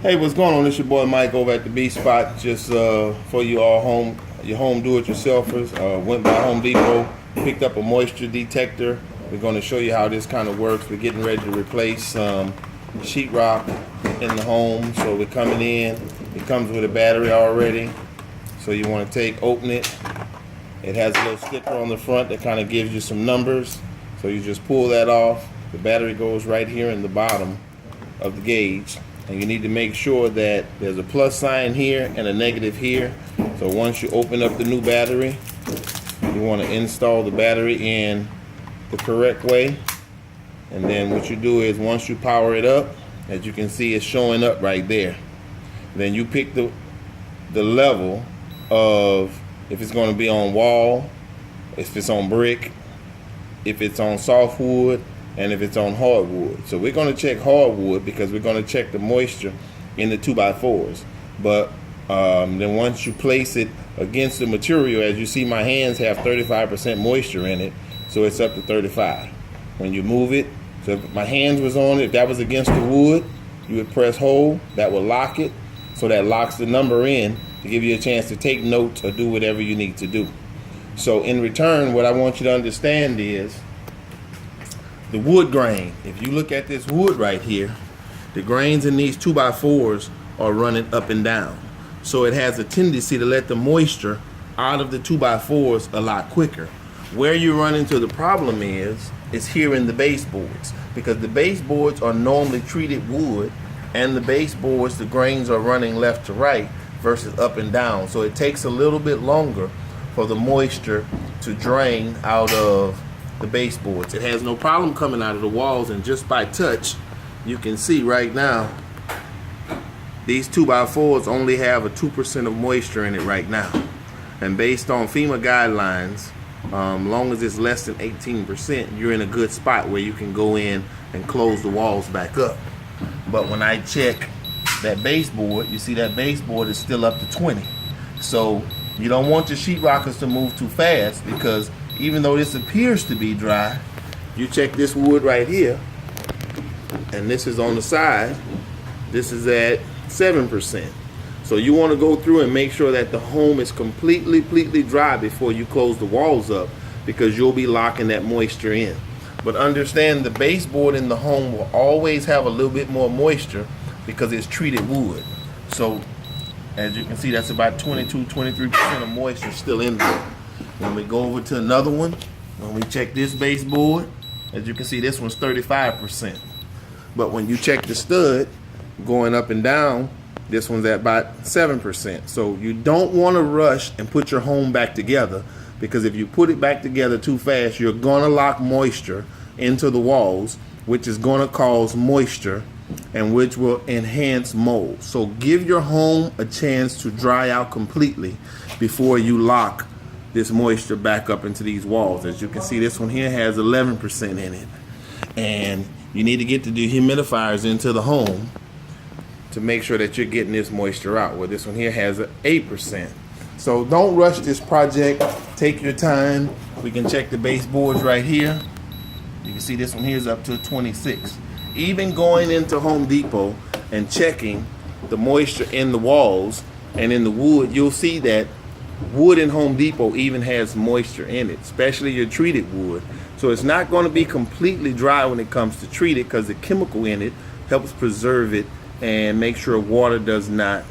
Hey, what's going on? It's your boy Mike over at the B Spot. Just for you all your home do-it-yourselfers. Went by Home Depot, picked up a moisture detector. We're going to show you how this kind of works. We're getting ready to replace sheetrock in the home. So we're coming in. It comes with a battery already. So you want to open it. It has a little sticker on the front that kind of gives you some numbers. So you just pull that off. The battery goes right here in the bottom of the gauge. And you need to make sure that there's a plus sign here and a negative here. So once you open up the new battery, you want to install the battery in the correct way. And then what you do is once you power it up, as you can see, it's showing up right there. Then you pick the level of if it's going to be on wall, if it's on brick, if it's on softwood, and if it's on hardwood. So we're going to check hardwood because we're going to check the moisture in the 2x4s. But then once you place it against the material, as you see, my hands have 35% moisture in it, so it's up to 35. When you move it, so if my hands was on it, if that was against the wood, you would press hold, that will lock it, so that locks the number in to give you a chance to take notes or do whatever you need to do. So in return, what I want you to understand is the wood grain. If you look at this wood right here, the grains in these 2x4s are running up and down. So it has a tendency to let the moisture out of the 2x4s a lot quicker. Where you run into the problem is here in the baseboards, because the baseboards are normally treated wood, and the baseboards, the grains are running left to right versus up and down. So it takes a little bit longer for the moisture to drain out of the baseboards. It has no problem coming out of the walls, and just by touch you can see right now these 2x4s only have a 2% of moisture in it right now, and based on FEMA guidelines, long as it's less than 18%, you're in a good spot where you can go in and close the walls back up. But when I check that baseboard, you see that baseboard is still up to 20. So you don't want your sheetrockers to move too fast, because even though this appears to be dry, you check this wood right here, and this is on the side, this is at 7%. So you want to go through and make sure that the home is completely dry before you close the walls up, because you'll be locking that moisture in. But understand, the baseboard in the home will always have a little bit more moisture because it's treated wood. So as you can see, that's about 22-23% of moisture still in there. When we go over to another one, when we check this baseboard, as you can see, this one's 35%. But when you check the stud going up and down, this one's at about 7%. So you don't want to rush and put your home back together, because if you put it back together too fast, you're going to lock moisture into the walls, which is going to cause moisture and which will enhance mold. So give your home a chance to dry out completely before you lock this moisture back up into these walls. As you can see, this one here has 11% in it, and you need to get the dehumidifiers into the home to make sure that you're getting this moisture out. Well, this one here has 8%. So don't rush this project. Take your time. We can check the baseboards right here. You can see this one here is up to 26. Even going into Home Depot and checking the moisture in the walls and in the wood, you'll see that wood in Home Depot even has moisture in it, especially your treated wood. So it's not going to be completely dry when it comes to treated, because the chemical in it helps preserve it and make sure water does not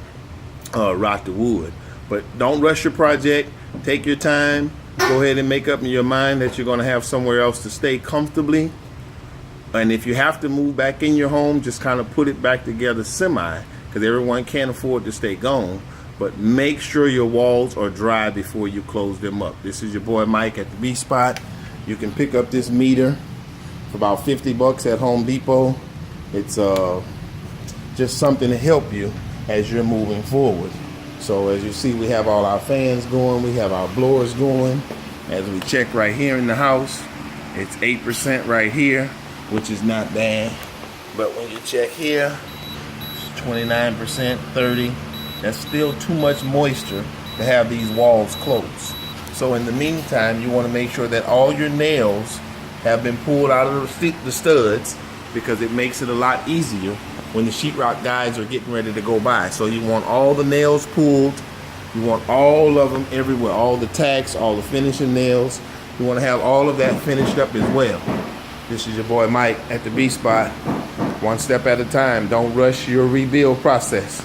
rot the wood. But don't rush your project. Take your time. Go ahead and make up in your mind that you're going to have somewhere else to stay comfortably. And if you have to move back in your home, just kind of put it back together semi, because everyone can't afford to stay gone. But make sure your walls are dry before you close them up. This is your boy Mike at the B Spot. You can pick up this meter for about 50 bucks at Home Depot. It's just something to help you as you're moving forward. So as you see, we have all our fans going, we have our blowers going. As we check right here in the house, it's 8% right here, which is not bad. But when you check here, it's 29%, 30%. That's still too much moisture to have these walls closed. So in the meantime, you want to make sure that all your nails have been pulled out of the studs, because it makes it a lot easier when the sheetrock guys are getting ready to go by. So you want all the nails pulled. You want all of them everywhere, all the tacks, all the finishing nails. You want to have all of that finished up as well. This is your boy Mike at the B Spot. One step at a time. Don't rush your rebuild process.